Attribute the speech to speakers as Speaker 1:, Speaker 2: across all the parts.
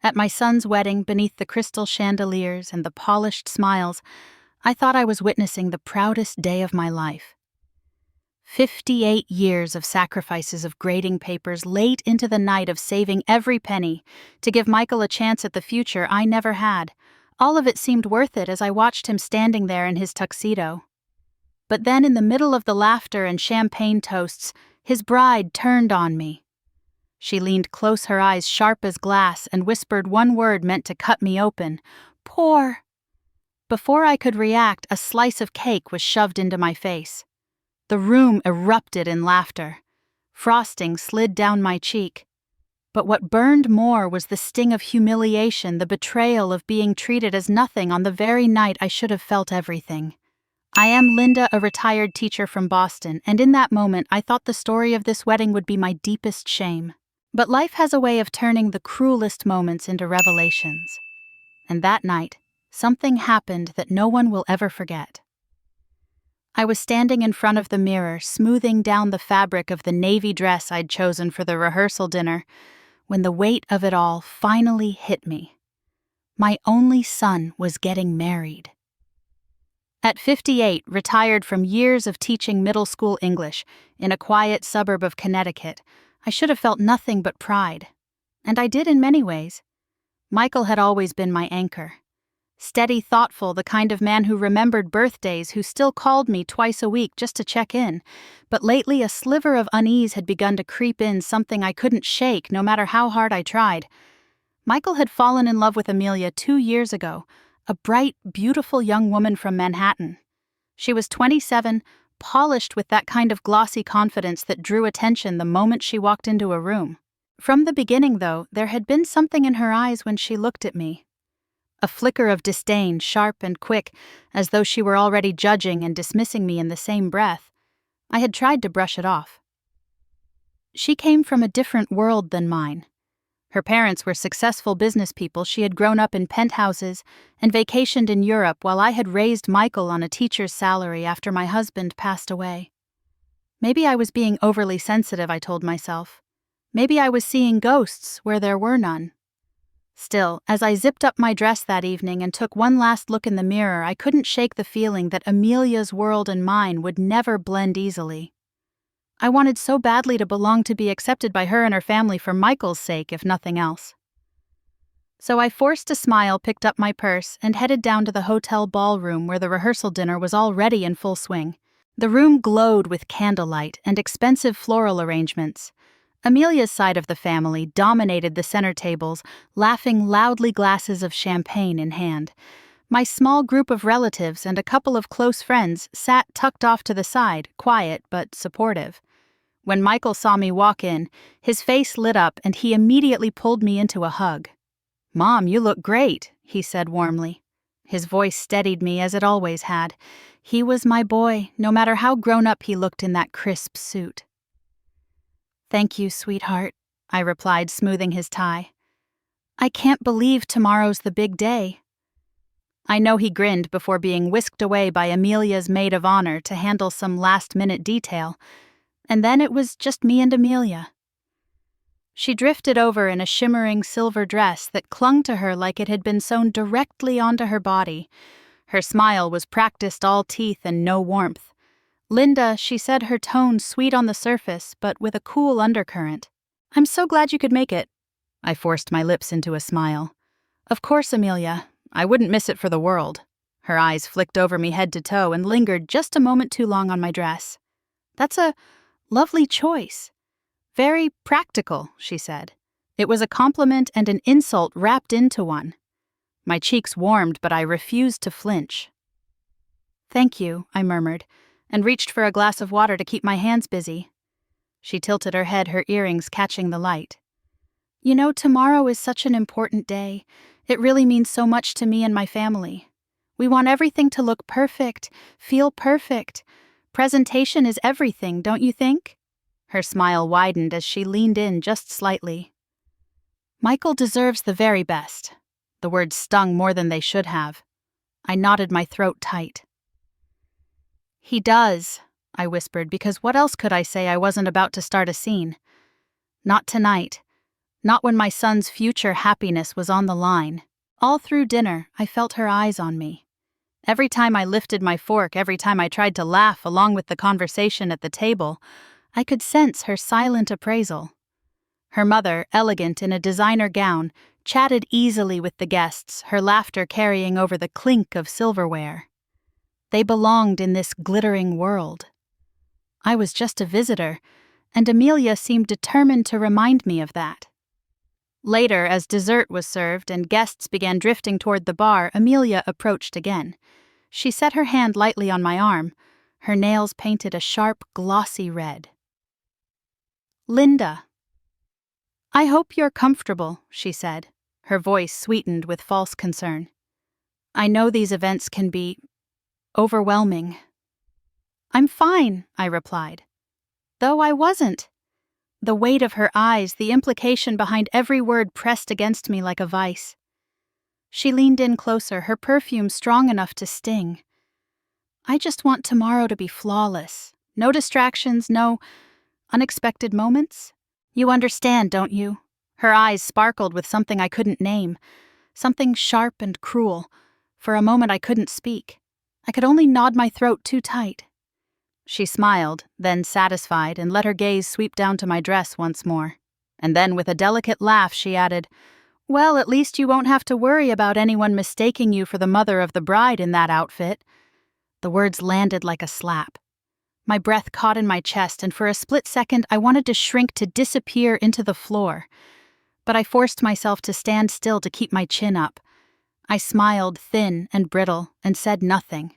Speaker 1: At my son's wedding, beneath the crystal chandeliers and the polished smiles, I thought I was witnessing the proudest day of my life. 58 years of sacrifices of grading papers late into the night of saving every penny to give Michael a chance at the future I never had. All of it seemed worth it as I watched him standing there in his tuxedo. But then in the middle of the laughter and champagne toasts, his bride turned on me. She leaned close, her eyes sharp as glass, and whispered one word meant to cut me open. "Poor." Before I could react, a slice of cake was shoved into my face. The room erupted in laughter. Frosting slid down my cheek. But what burned more was the sting of humiliation, the betrayal of being treated as nothing on the very night I should have felt everything. I am Linda, a retired teacher from Boston, and in that moment I thought the story of this wedding would be my deepest shame. But life has a way of turning the cruelest moments into revelations. And that night, something happened that no one will ever forget. I was standing in front of the mirror, smoothing down the fabric of the navy dress I'd chosen for the rehearsal dinner, when the weight of it all finally hit me. My only son was getting married. At 58, retired from years of teaching middle school English in a quiet suburb of Connecticut, I should have felt nothing but pride. And I did in many ways. Michael had always been my anchor. Steady, thoughtful, the kind of man who remembered birthdays, who still called me twice a week just to check in. But lately a sliver of unease had begun to creep in, something I couldn't shake no matter how hard I tried. Michael had fallen in love with Amelia 2 years ago, a bright, beautiful young woman from Manhattan. She was 27, polished with that kind of glossy confidence that drew attention the moment she walked into a room. From the beginning, though, there had been something in her eyes when she looked at me. A flicker of disdain, sharp and quick, as though she were already judging and dismissing me in the same breath. I had tried to brush it off. She came from a different world than mine. Her parents were successful business people. She had grown up in penthouses and vacationed in Europe while I had raised Michael on a teacher's salary after my husband passed away. Maybe I was being overly sensitive, I told myself. Maybe I was seeing ghosts where there were none. Still, as I zipped up my dress that evening and took one last look in the mirror, I couldn't shake the feeling that Amelia's world and mine would never blend easily. I wanted so badly to belong, to be accepted by her and her family for Michael's sake, if nothing else. So I forced a smile, picked up my purse, and headed down to the hotel ballroom where the rehearsal dinner was already in full swing. The room glowed with candlelight and expensive floral arrangements. Amelia's side of the family dominated the center tables, laughing loudly, glasses of champagne in hand. My small group of relatives and a couple of close friends sat tucked off to the side, quiet but supportive. When Michael saw me walk in, his face lit up and he immediately pulled me into a hug. "Mom, you look great," he said warmly. His voice steadied me as it always had. He was my boy, no matter how grown up he looked in that crisp suit. "Thank you, sweetheart," I replied, smoothing his tie. "I can't believe tomorrow's the big day." I know he grinned before being whisked away by Amelia's maid of honor to handle some last-minute detail, and then it was just me and Amelia. She drifted over in a shimmering silver dress that clung to her like it had been sewn directly onto her body. Her smile was practiced, all teeth and no warmth. "Linda," she said, her tone sweet on the surface, but with a cool undercurrent. "I'm so glad you could make it." I forced my lips into a smile. "Of course, Amelia. I wouldn't miss it for the world." Her eyes flicked over me head to toe and lingered just a moment too long on my dress. "That's a lovely choice. Very practical," she said. It was a compliment and an insult wrapped into one. My cheeks warmed, but I refused to flinch. "Thank you," I murmured, and reached for a glass of water to keep my hands busy. She tilted her head, her earrings catching the light. "You know, tomorrow is such an important day. It really means so much to me and my family. We want everything to look perfect, feel perfect. Presentation is everything, don't you think?" Her smile widened as she leaned in just slightly. "Michael deserves the very best." The words stung more than they should have. I knotted my throat tight. "He does," I whispered, because what else could I say? I wasn't about to start a scene. "Not tonight. Not when my son's future happiness was on the line. All through dinner, I felt her eyes on me. Every time I lifted my fork, every time I tried to laugh along with the conversation at the table, I could sense her silent appraisal. Her mother, elegant in a designer gown, chatted easily with the guests, her laughter carrying over the clink of silverware. They belonged in this glittering world. I was just a visitor, and Amelia seemed determined to remind me of that. Later, as dessert was served and guests began drifting toward the bar, Amelia approached again. She set her hand lightly on my arm. Her nails painted a sharp, glossy red. "Linda." "I hope you're comfortable," she said, her voice sweetened with false concern. "I know these events can be overwhelming." "I'm fine," I replied. Though I wasn't. The weight of her eyes, the implication behind every word pressed against me like a vice. She leaned in closer, her perfume strong enough to sting. "I just want tomorrow to be flawless. No distractions, no unexpected moments. You understand, don't you?" Her eyes sparkled with something I couldn't name, something sharp and cruel. For a moment I couldn't speak. I could only nod my throat too tight. She smiled, then satisfied, and let her gaze sweep down to my dress once more. And then, with a delicate laugh, she added, "Well, at least you won't have to worry about anyone mistaking you for the mother of the bride in that outfit." The words landed like a slap. My breath caught in my chest, and for a split second I wanted to shrink to disappear into the floor. But I forced myself to stand still to keep my chin up. I smiled, thin and brittle, and said nothing.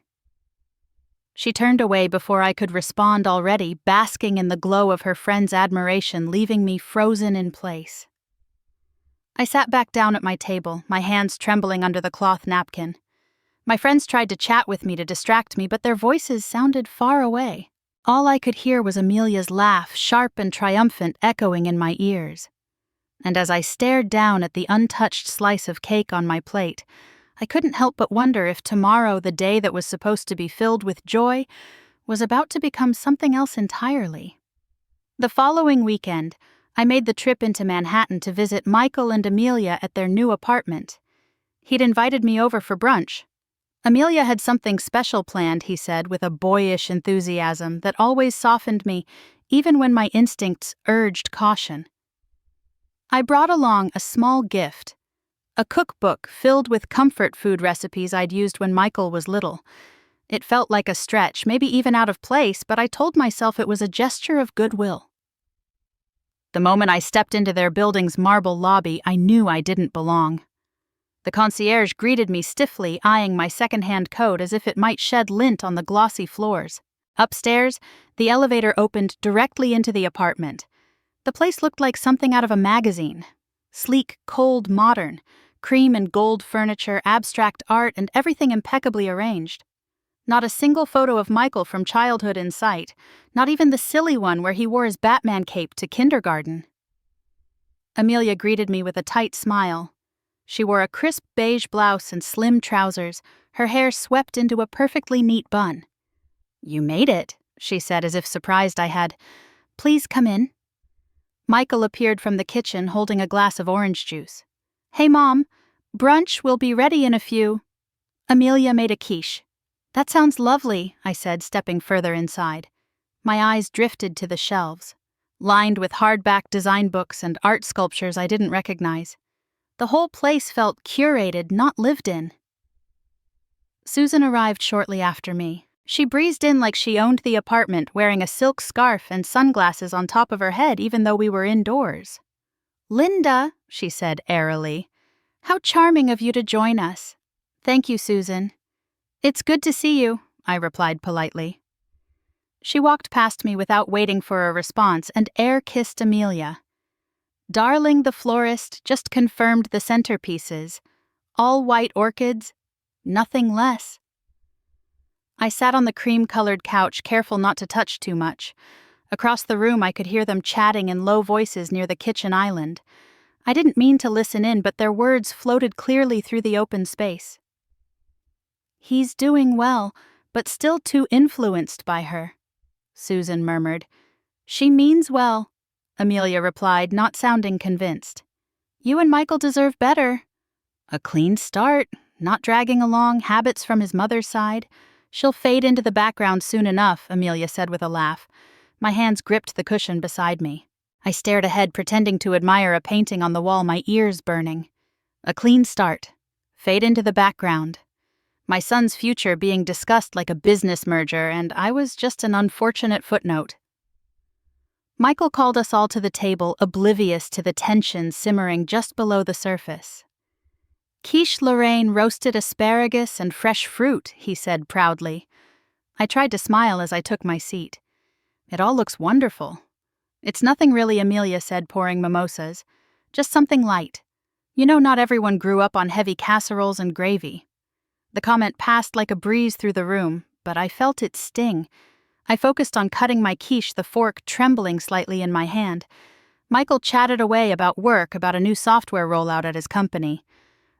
Speaker 1: She turned away before I could respond, already basking in the glow of her friend's admiration, leaving me frozen in place. I sat back down at my table, my hands trembling under the cloth napkin. My friends tried to chat with me to distract me, but their voices sounded far away. All I could hear was Amelia's laugh, sharp and triumphant, echoing in my ears. And as I stared down at the untouched slice of cake on my plate, I couldn't help but wonder if tomorrow, the day that was supposed to be filled with joy, was about to become something else entirely. The following weekend, I made the trip into Manhattan to visit Michael and Amelia at their new apartment. He'd invited me over for brunch. Amelia had something special planned, he said, with a boyish enthusiasm that always softened me, even when my instincts urged caution. I brought along a small gift. A cookbook filled with comfort food recipes I'd used when Michael was little. It felt like a stretch, maybe even out of place, but I told myself it was a gesture of goodwill. The moment I stepped into their building's marble lobby, I knew I didn't belong. The concierge greeted me stiffly, eyeing my second-hand coat as if it might shed lint on the glossy floors. Upstairs, the elevator opened directly into the apartment. The place looked like something out of a magazine. Sleek, cold, modern. Cream and gold furniture, abstract art, and everything impeccably arranged. Not a single photo of Michael from childhood in sight, not even the silly one where he wore his Batman cape to kindergarten. Amelia greeted me with a tight smile. She wore a crisp beige blouse and slim trousers, her hair swept into a perfectly neat bun. "You made it," she said, as if surprised I had. "Please come in." Michael appeared from the kitchen holding a glass of orange juice. "Hey, Mom, brunch will be ready in a few." Amelia made a quiche. "That sounds lovely," I said, stepping further inside. My eyes drifted to the shelves, lined with hardback design books and art sculptures I didn't recognize. The whole place felt curated, not lived in. Susan arrived shortly after me. She breezed in like she owned the apartment, wearing a silk scarf and sunglasses on top of her head even though we were indoors. "Linda," she said airily, "how charming of you to join us." "Thank you, Susan." "It's good to see you," I replied politely. She walked past me without waiting for a response and air-kissed Amelia. Darling the florist just confirmed the centerpieces. All white orchids, nothing less. I sat on the cream-colored couch, careful not to touch too much. Across the room I could hear them chatting in low voices near the kitchen island. I didn't mean to listen in, but their words floated clearly through the open space. "He's doing well, but still too influenced by her," Susan murmured. "She means well," Amelia replied, not sounding convinced. You and Michael deserve better. A clean start, not dragging along habits from his mother's side. She'll fade into the background soon enough, Amelia said with a laugh. My hands gripped the cushion beside me. I stared ahead, pretending to admire a painting on the wall, my ears burning. A clean start. Fade into the background. My son's future being discussed like a business merger, and I was just an unfortunate footnote. Michael called us all to the table, oblivious to the tension simmering just below the surface. Quiche Lorraine roasted asparagus and fresh fruit, he said proudly. I tried to smile as I took my seat. It all looks wonderful. It's nothing really, Amelia said, pouring mimosas. Just something light. You know, not everyone grew up on heavy casseroles and gravy. The comment passed like a breeze through the room, but I felt its sting. I focused on cutting my quiche, the fork trembling slightly in my hand. Michael chatted away about work, about a new software rollout at his company.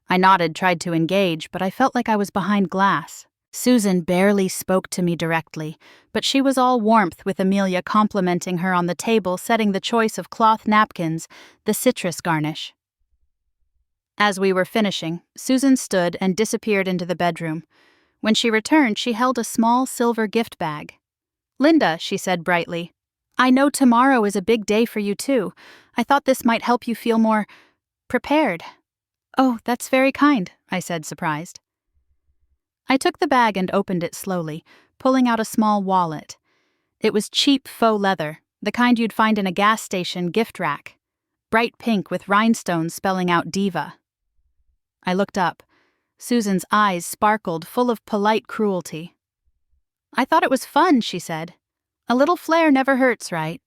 Speaker 1: I nodded, tried to engage, but I felt like I was behind glass. Susan barely spoke to me directly, but she was all warmth, with Amelia complimenting her on the table, setting the choice of cloth napkins, the citrus garnish. As we were finishing, Susan stood and disappeared into the bedroom. When she returned, she held a small silver gift bag. Linda, she said brightly, I know tomorrow is a big day for you too. I thought this might help you feel more prepared. Oh, that's very kind, I said, surprised. I took the bag and opened it slowly, pulling out a small wallet. It was cheap faux leather, the kind you'd find in a gas station gift rack. Bright pink with rhinestones spelling out diva. I looked up. Susan's eyes sparkled, full of polite cruelty. I thought it was fun, she said. A little flair never hurts, right?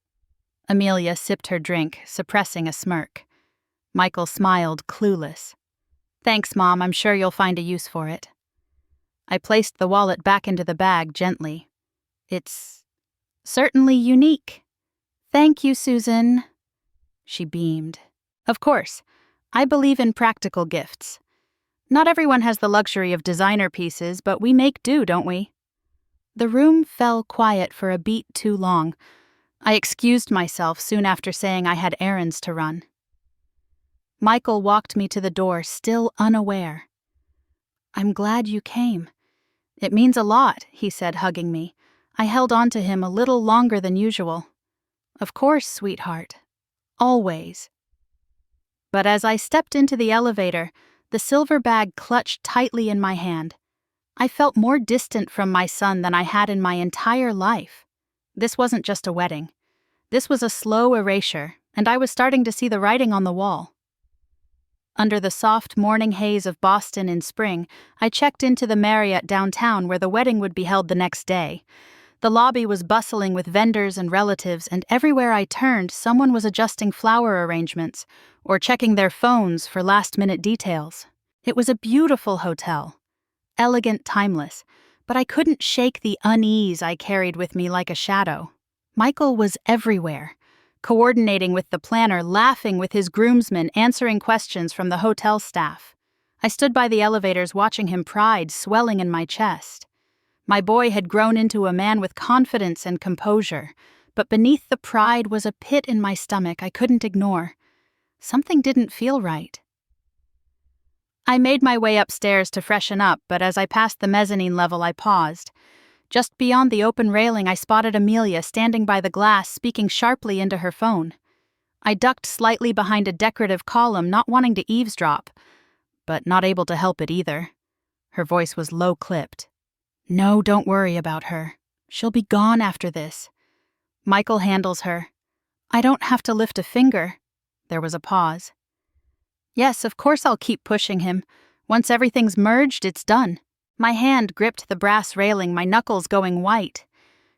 Speaker 1: Amelia sipped her drink, suppressing a smirk. Michael smiled, clueless. Thanks, Mom, I'm sure you'll find a use for it. I placed the wallet back into the bag gently. It's certainly unique. Thank you, Susan. She beamed. Of course, I believe in practical gifts. Not everyone has the luxury of designer pieces, but we make do, don't we? The room fell quiet for a beat too long. I excused myself soon after saying I had errands to run. Michael walked me to the door, still unaware. I'm glad you came. It means a lot, he said, hugging me. I held on to him a little longer than usual. Of course, sweetheart. Always. But as I stepped into the elevator, the silver bag clutched tightly in my hand. I felt more distant from my son than I had in my entire life. This wasn't just a wedding. This was a slow erasure, and I was starting to see the writing on the wall. Under the soft morning haze of Boston in spring, I checked into the Marriott downtown where the wedding would be held the next day. The lobby was bustling with vendors and relatives, and everywhere I turned, someone was adjusting flower arrangements or checking their phones for last-minute details. It was a beautiful hotel. Elegant, timeless, but I couldn't shake the unease I carried with me like a shadow. Michael was everywhere, coordinating with the planner, laughing with his groomsmen, answering questions from the hotel staff. I stood by the elevators watching him, pride swelling in my chest. My boy had grown into a man with confidence and composure, but beneath the pride was a pit in my stomach I couldn't ignore. Something didn't feel right. I made my way upstairs to freshen up, but as I passed the mezzanine level, I paused. Just beyond the open railing, I spotted Amelia standing by the glass, speaking sharply into her phone. I ducked slightly behind a decorative column, not wanting to eavesdrop, but not able to help it either. Her voice was low-clipped. No, don't worry about her. She'll be gone after this. Michael handles her. I don't have to lift a finger. There was a pause. Yes, of course I'll keep pushing him. Once everything's merged, it's done. My hand gripped the brass railing, my knuckles going white.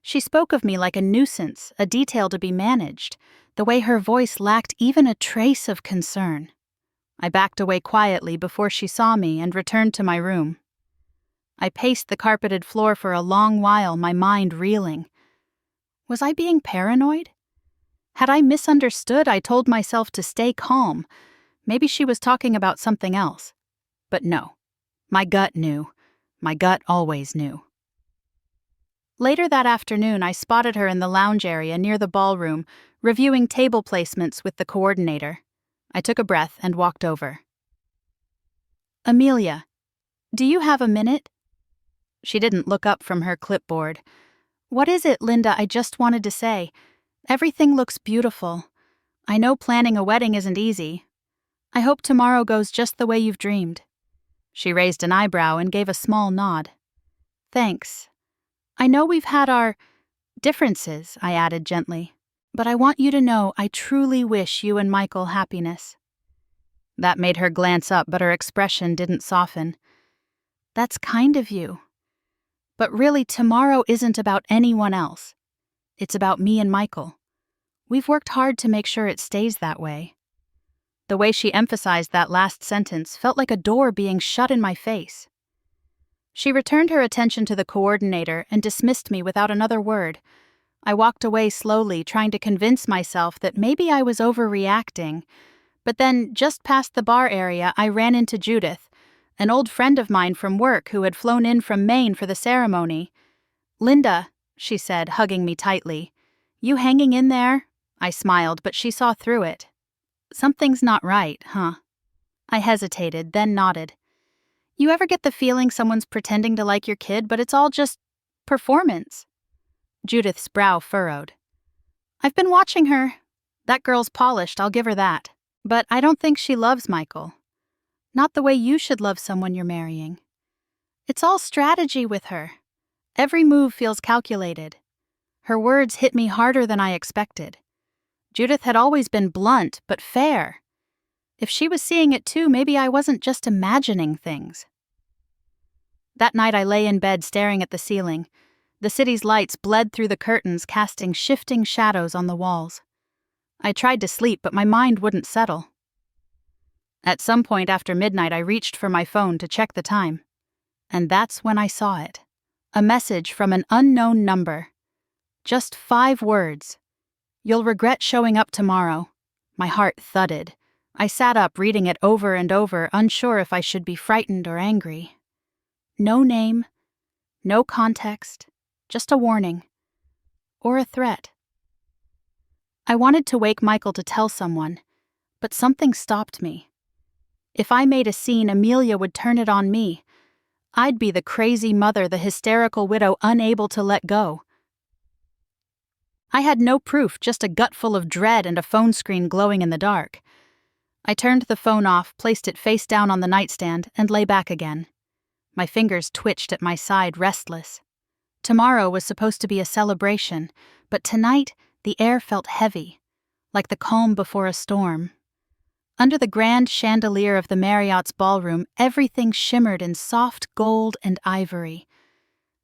Speaker 1: She spoke of me like a nuisance, a detail to be managed, the way her voice lacked even a trace of concern. I backed away quietly before she saw me and returned to my room. I paced the carpeted floor for a long while, my mind reeling. Was I being paranoid? Had I misunderstood? I told myself to stay calm. Maybe she was talking about something else. But no. My gut knew. My gut always knew. Later that afternoon, I spotted her in the lounge area near the ballroom, reviewing table placements with the coordinator. I took a breath and walked over. Amelia, do you have a minute? She didn't look up from her clipboard. What is it, Linda? I just wanted to say. Everything looks beautiful. I know planning a wedding isn't easy. I hope tomorrow goes just the way you've dreamed. She raised an eyebrow and gave a small nod. Thanks. I know we've had our differences, I added gently, but I want you to know I truly wish you and Michael happiness. That made her glance up, but her expression didn't soften. That's kind of you. But really, tomorrow isn't about anyone else. It's about me and Michael. We've worked hard to make sure it stays that way. The way she emphasized that last sentence felt like a door being shut in my face. She returned her attention to the coordinator and dismissed me without another word. I walked away slowly, trying to convince myself that maybe I was overreacting. But then, just past the bar area, I ran into Judith, an old friend of mine from work who had flown in from Maine for the ceremony. Linda, she said, hugging me tightly. You hanging in there? I smiled, but she saw through it. Something's not right, huh? I hesitated, then nodded. You ever get the feeling someone's pretending to like your kid, but it's all just performance? Judith's brow furrowed. I've been watching her. That girl's polished, I'll give her that. But I don't think she loves Michael. Not the way you should love someone you're marrying. It's all strategy with her. Every move feels calculated. Her words hit me harder than I expected. Judith had always been blunt, but fair. If she was seeing it too, maybe I wasn't just imagining things. That night I lay in bed staring at the ceiling. The city's lights bled through the curtains, casting shifting shadows on the walls. I tried to sleep, but my mind wouldn't settle. At some point after midnight, I reached for my phone to check the time. And that's when I saw it. A message from an unknown number. Just 5 words. You'll regret showing up tomorrow. My heart thudded. I sat up reading it over and over, unsure if I should be frightened or angry. No name, no context, just a warning. Or a threat. I wanted to wake Michael to tell someone, but something stopped me. If I made a scene, Amelia would turn it on me. I'd be the crazy mother, the hysterical widow unable to let go. I had no proof, just a gut full of dread and a phone screen glowing in the dark. I turned the phone off, placed it face down on the nightstand, and lay back again. My fingers twitched at my side, restless. Tomorrow was supposed to be a celebration, but tonight the air felt heavy, like the calm before a storm. Under the grand chandelier of the Marriott's ballroom, everything shimmered in soft gold and ivory.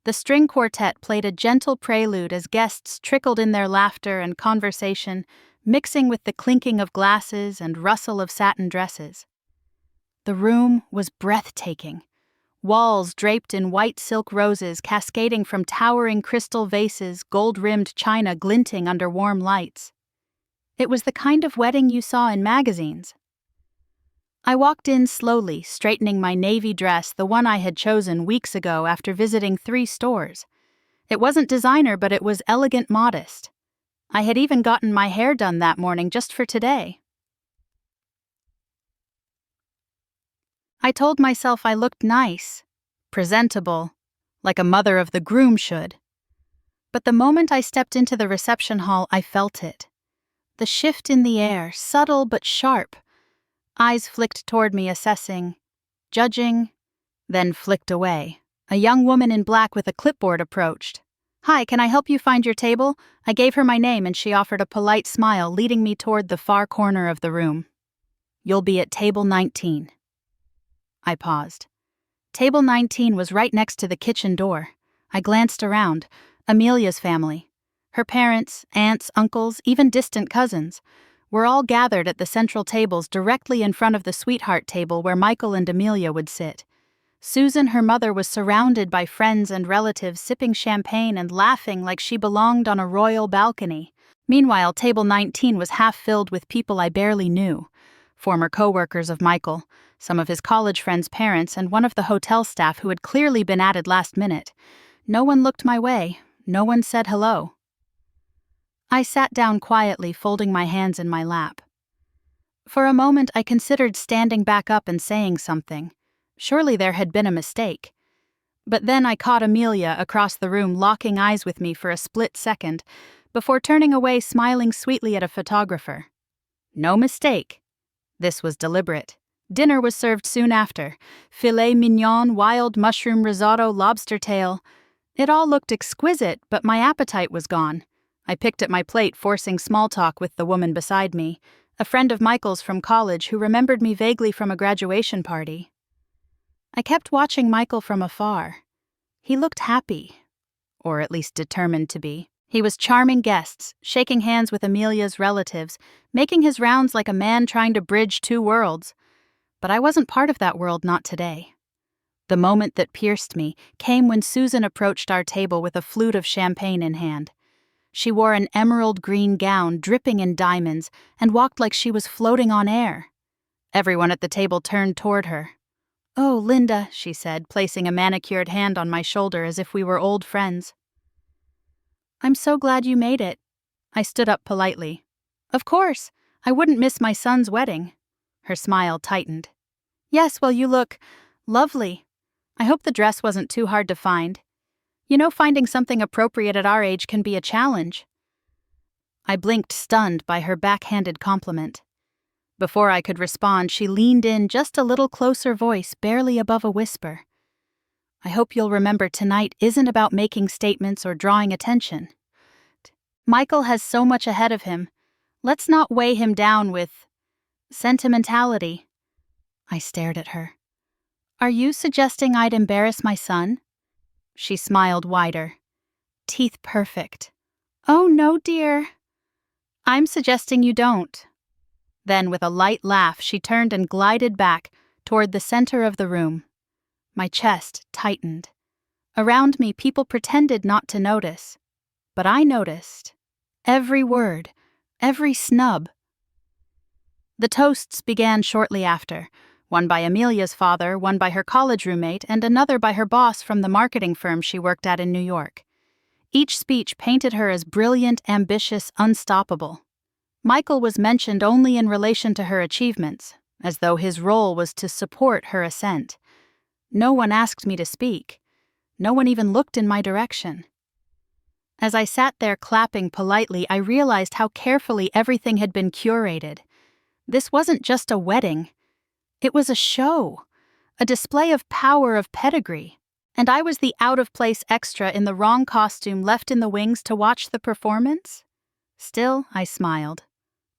Speaker 1: The string quartet played a gentle prelude as guests trickled in their laughter and conversation, mixing with the clinking of glasses and rustle of satin dresses. The room was breathtaking. Walls draped in white silk roses cascading from towering crystal vases, gold-rimmed china glinting under warm lights. It was the kind of wedding you saw in magazines. I walked in slowly, straightening my navy dress, the one I had chosen weeks ago after visiting 3 stores. It wasn't designer, but it was elegant modest. I had even gotten my hair done that morning just for today. I told myself I looked nice, presentable, like a mother of the groom should. But the moment I stepped into the reception hall, I felt it. The shift in the air, subtle but sharp. Eyes flicked toward me, assessing, judging, then flicked away. A young woman in black with a clipboard approached. Hi, can I help you find your table? I gave her my name and she offered a polite smile, leading me toward the far corner of the room. You'll be at table 19. I paused. Table 19 was right next to the kitchen door. I glanced around. Amelia's family. Her parents, aunts, uncles, even distant cousins. Were all gathered at the central tables directly in front of the sweetheart table where Michael and Amelia would sit. Susan, her mother, was surrounded by friends and relatives sipping champagne and laughing like she belonged on a royal balcony. Meanwhile, table 19 was half filled with people I barely knew. Former co-workers of Michael, some of his college friends' parents, and one of the hotel staff who had clearly been added last minute. No one looked my way. No one said hello. I sat down quietly, folding my hands in my lap. For a moment I considered standing back up and saying something. Surely there had been a mistake. But then I caught Amelia across the room locking eyes with me for a split second, before turning away smiling sweetly at a photographer. No mistake. This was deliberate. Dinner was served soon after. Filet mignon, wild mushroom risotto, lobster tail. It all looked exquisite, but my appetite was gone. I picked at my plate, forcing small talk with the woman beside me, a friend of Michael's from college who remembered me vaguely from a graduation party. I kept watching Michael from afar. He looked happy, or at least determined to be. He was charming guests, shaking hands with Amelia's relatives, making his rounds like a man trying to bridge two worlds. But I wasn't part of that world, not today. The moment that pierced me came when Susan approached our table with a flute of champagne in hand. She wore an emerald green gown dripping in diamonds and walked like she was floating on air. Everyone at the table turned toward her. "Oh, Linda," she said, placing a manicured hand on my shoulder as if we were old friends. "I'm so glad you made it." I stood up politely. "Of course, I wouldn't miss my son's wedding." Her smile tightened. "Yes, well, you look lovely. I hope the dress wasn't too hard to find. You know, finding something appropriate at our age can be a challenge." I blinked, stunned by her backhanded compliment. Before I could respond, she leaned in just a little closer, voice barely above a whisper. "I hope you'll remember tonight isn't about making statements or drawing attention. Michael has so much ahead of him. Let's not weigh him down with sentimentality." I stared at her. "Are you suggesting I'd embarrass my son?" She smiled wider. Teeth perfect. "Oh, no, dear. I'm suggesting you don't." Then, with a light laugh, she turned and glided back toward the center of the room. My chest tightened. Around me, people pretended not to notice. But I noticed. Every word, every snub. The toasts began shortly after, one by Amelia's father, one by her college roommate, and another by her boss from the marketing firm she worked at in New York. Each speech painted her as brilliant, ambitious, unstoppable. Michael was mentioned only in relation to her achievements, as though his role was to support her ascent. No one asked me to speak. No one even looked in my direction. As I sat there clapping politely, I realized how carefully everything had been curated. This wasn't just a wedding. It was a show, a display of power, of pedigree. And I was the out-of-place extra in the wrong costume left in the wings to watch the performance? Still, I smiled.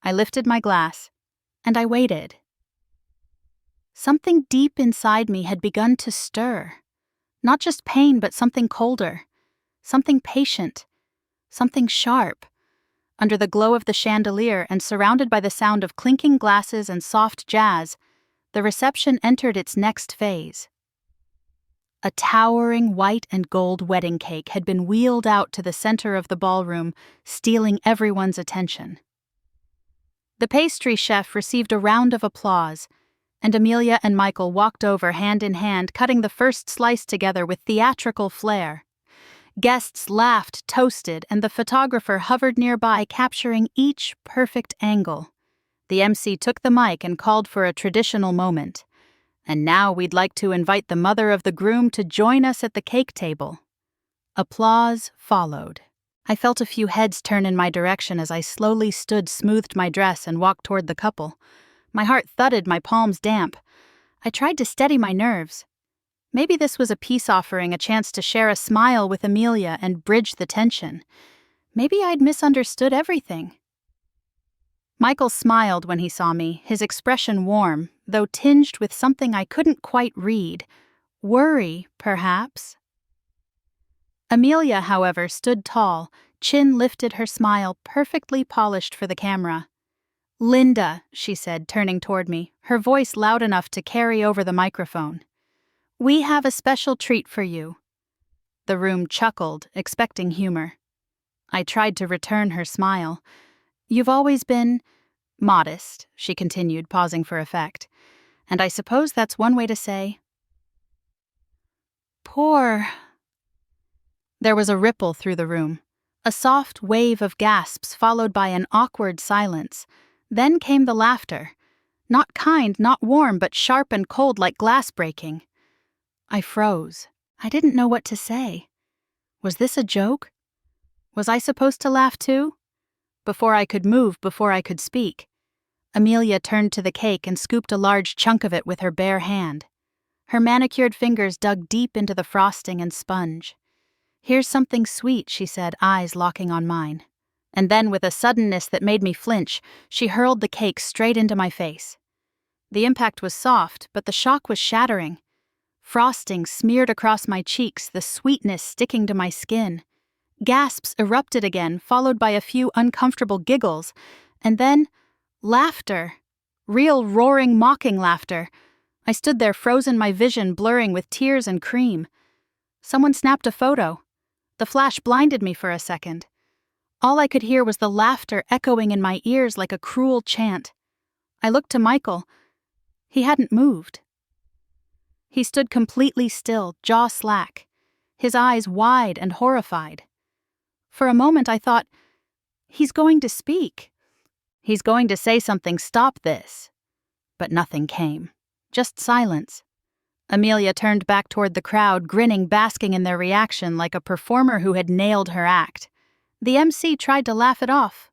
Speaker 1: I lifted my glass, and I waited. Something deep inside me had begun to stir. Not just pain, but something colder, something patient, something sharp. Under the glow of the chandelier and surrounded by the sound of clinking glasses and soft jazz, the reception entered its next phase. A towering white and gold wedding cake had been wheeled out to the center of the ballroom, stealing everyone's attention. The pastry chef received a round of applause, and Amelia and Michael walked over hand in hand, cutting the first slice together with theatrical flair. Guests laughed, toasted, and the photographer hovered nearby, capturing each perfect angle. The MC took the mic and called for a traditional moment. "And now we'd like to invite the mother of the groom to join us at the cake table." Applause followed. I felt a few heads turn in my direction as I slowly smoothed my dress and walked toward the couple. My heart thudded, my palms damp. I tried to steady my nerves. Maybe this was a peace offering, a chance to share a smile with Amelia and bridge the tension. Maybe I'd misunderstood everything. Michael smiled when he saw me, his expression warm, though tinged with something I couldn't quite read. Worry, perhaps. Amelia, however, stood tall, chin lifted, her smile perfectly polished for the camera. "Linda," she said, turning toward me, her voice loud enough to carry over the microphone. "We have a special treat for you." The room chuckled, expecting humor. I tried to return her smile. "You've always been modest," she continued, pausing for effect. "And I suppose that's one way to say poor." There was a ripple through the room, a soft wave of gasps followed by an awkward silence. Then came the laughter, Not kind, not warm, but sharp and cold like glass breaking. I froze. I didn't know what to say. Was this a joke? Was I supposed to laugh too? Before I could move, before I could speak, Amelia turned to the cake and scooped a large chunk of it with her bare hand. Her manicured fingers dug deep into the frosting and sponge. "Here's something sweet," she said, eyes locking on mine. And then, with a suddenness that made me flinch, she hurled the cake straight into my face. The impact was soft, but the shock was shattering. Frosting smeared across my cheeks, the sweetness sticking to my skin. Gasps erupted again, followed by a few uncomfortable giggles, and then laughter. Real roaring, mocking laughter. I stood there frozen, my vision blurring with tears and cream. Someone snapped a photo. The flash blinded me for a second. All I could hear was the laughter echoing in my ears like a cruel chant. I looked to Michael. He hadn't moved. He stood completely still, jaw slack, his eyes wide and horrified. For a moment I thought, he's going to speak. He's going to say something, stop this. But nothing came. Just silence. Amelia turned back toward the crowd, grinning, basking in their reaction like a performer who had nailed her act. The MC tried to laugh it off.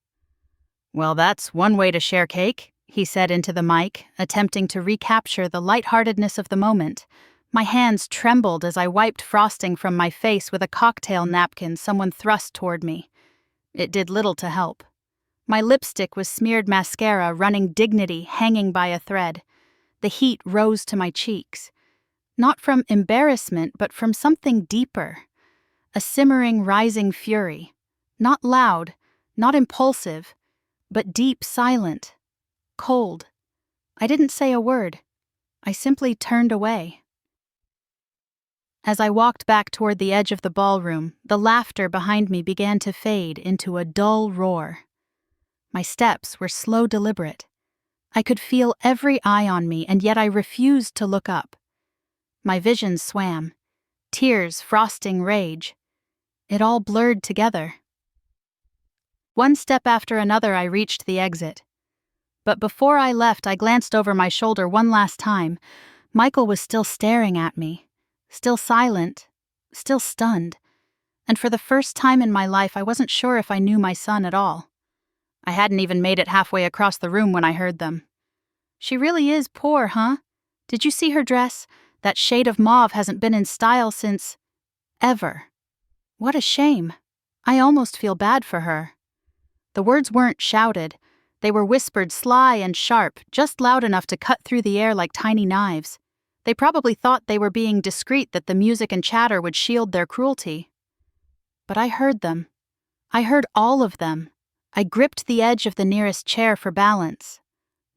Speaker 1: "Well, that's one way to share cake," he said into the mic, attempting to recapture the lightheartedness of the moment. My hands trembled as I wiped frosting from my face with a cocktail napkin someone thrust toward me. It did little to help. My lipstick was smeared mascara, running dignity hanging by a thread. The heat rose to my cheeks. Not from embarrassment, but from something deeper. A simmering, rising fury. Not loud, not impulsive, but deep, silent. Cold. I didn't say a word. I simply turned away. As I walked back toward the edge of the ballroom, the laughter behind me began to fade into a dull roar. My steps were slow, deliberate. I could feel every eye on me, and yet I refused to look up. My vision swam. Tears, frosting, rage. It all blurred together. One step after another, I reached the exit. But before I left, I glanced over my shoulder one last time. Michael was still staring at me, still silent, still stunned. And for the first time in my life, I wasn't sure if I knew my son at all. I hadn't even made it halfway across the room when I heard them. "She really is poor, huh? Did you see her dress? That shade of mauve hasn't been in style since... ever. What a shame. I almost feel bad for her." The words weren't shouted. They were whispered, sly and sharp, just loud enough to cut through the air like tiny knives. They probably thought they were being discreet, that the music and chatter would shield their cruelty. But I heard them. I heard all of them. I gripped the edge of the nearest chair for balance.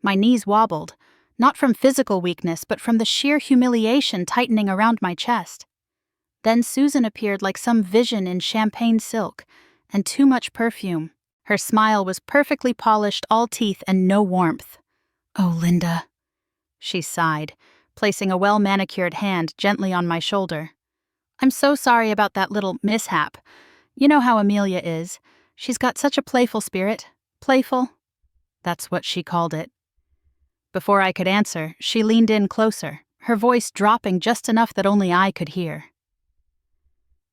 Speaker 1: My knees wobbled, not from physical weakness, but from the sheer humiliation tightening around my chest. Then Susan appeared like some vision in champagne silk, and too much perfume. Her smile was perfectly polished, all teeth and no warmth. "Oh, Linda," she sighed, placing a well-manicured hand gently on my shoulder. "I'm so sorry about that little mishap. You know how Amelia is. She's got such a playful spirit. Playful?" That's what she called it. Before I could answer, she leaned in closer, her voice dropping just enough that only I could hear.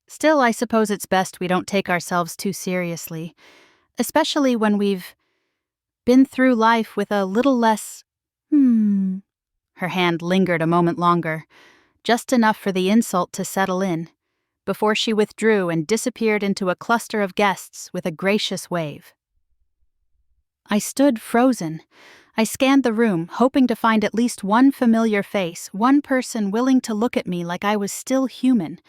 Speaker 1: "Still, I suppose it's best we don't take ourselves too seriously, especially when we've been through life with a little less... Her hand lingered a moment longer, just enough for the insult to settle in, before she withdrew and disappeared into a cluster of guests with a gracious wave. I stood frozen. I scanned the room, hoping to find at least one familiar face, one person willing to look at me like I was still human,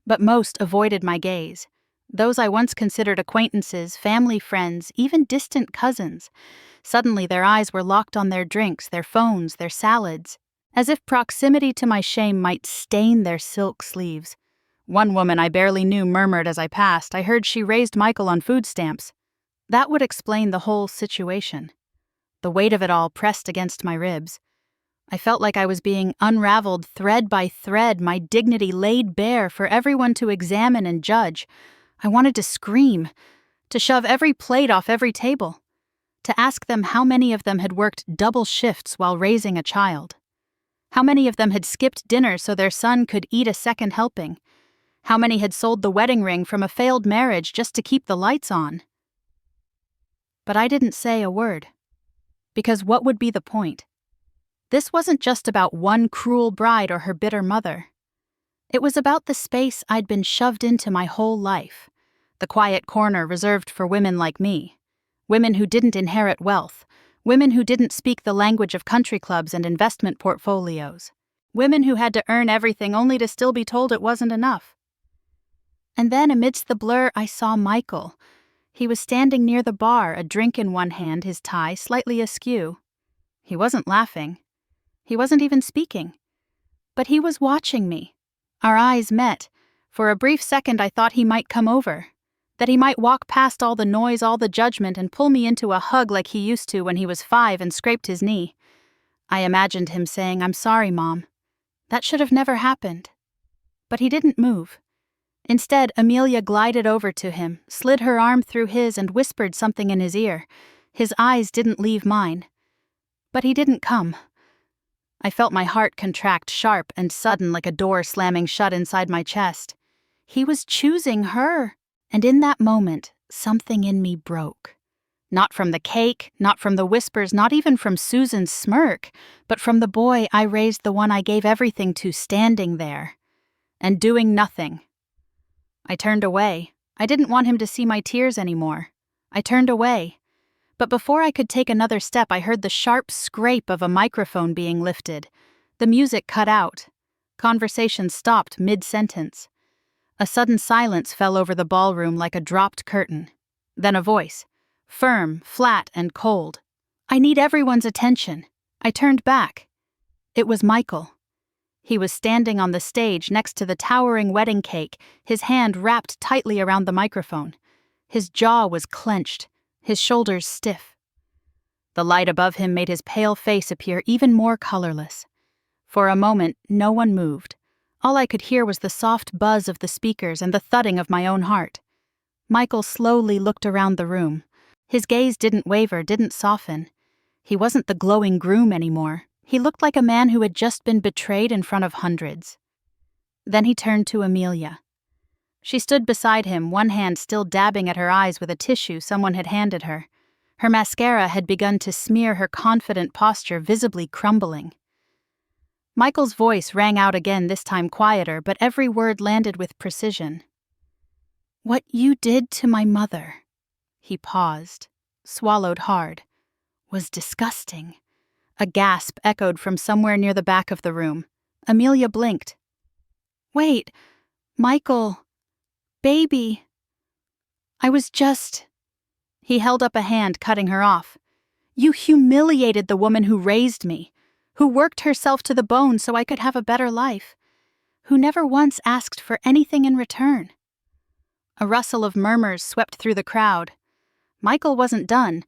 Speaker 1: but most avoided my gaze. Those I once considered acquaintances, family friends, even distant cousins. Suddenly their eyes were locked on their drinks, their phones, their salads, as if proximity to my shame might stain their silk sleeves. One woman I barely knew murmured as I passed, I heard she raised Michael on food stamps. That would explain the whole situation. The weight of it all pressed against my ribs. I felt like I was being unraveled thread by thread, my dignity laid bare for everyone to examine and judge. I wanted to scream, to shove every plate off every table, to ask them how many of them had worked double shifts while raising a child. How many of them had skipped dinner so their son could eat a second helping? How many had sold the wedding ring from a failed marriage just to keep the lights on? But I didn't say a word. Because what would be the point? This wasn't just about one cruel bride or her bitter mother. It was about the space I'd been shoved into my whole life, the quiet corner reserved for women like me, women who didn't inherit wealth, women who didn't speak the language of country clubs and investment portfolios, women who had to earn everything only to still be told it wasn't enough. And then amidst the blur I saw Michael. He was standing near the bar, a drink in one hand, his tie slightly askew. He wasn't laughing. He wasn't even speaking. But he was watching me. Our eyes met. For a brief second I thought he might come over, that he might walk past all the noise, all the judgment, and pull me into a hug like he used to when he was 5 and scraped his knee. I imagined him saying, "I'm sorry, Mom. That should have never happened." But he didn't move. Instead, Amelia glided over to him, slid her arm through his, and whispered something in his ear. His eyes didn't leave mine. But he didn't come. I felt my heart contract sharp and sudden like a door slamming shut inside my chest. He was choosing her. And in that moment, something in me broke. Not from the cake, not from the whispers, not even from Susan's smirk, but from the boy I raised, the one I gave everything to, standing there and doing nothing. I turned away. I didn't want him to see my tears anymore. I turned away. But before I could take another step, I heard the sharp scrape of a microphone being lifted. The music cut out. Conversation stopped mid-sentence. A sudden silence fell over the ballroom like a dropped curtain. Then a voice, firm, flat, and cold. "I need everyone's attention." I turned back. It was Michael. He was standing on the stage next to the towering wedding cake, his hand wrapped tightly around the microphone. His jaw was clenched, his shoulders stiff. The light above him made his pale face appear even more colorless. For a moment, no one moved. All I could hear was the soft buzz of the speakers and the thudding of my own heart. Michael slowly looked around the room. His gaze didn't waver, didn't soften. He wasn't the glowing groom anymore. He looked like a man who had just been betrayed in front of hundreds. Then he turned to Amelia. She stood beside him, one hand still dabbing at her eyes with a tissue someone had handed her. Her mascara had begun to smear her confident posture, visibly crumbling. Michael's voice rang out again, this time quieter, but every word landed with precision. "What you did to my mother," he paused, swallowed hard, "was disgusting." A gasp echoed from somewhere near the back of the room. Amelia blinked. "Wait, Michael, baby. I was just..." He held up a hand, cutting her off. "You humiliated the woman who raised me, who worked herself to the bone so I could have a better life, who never once asked for anything in return." A rustle of murmurs swept through the crowd. Michael wasn't done,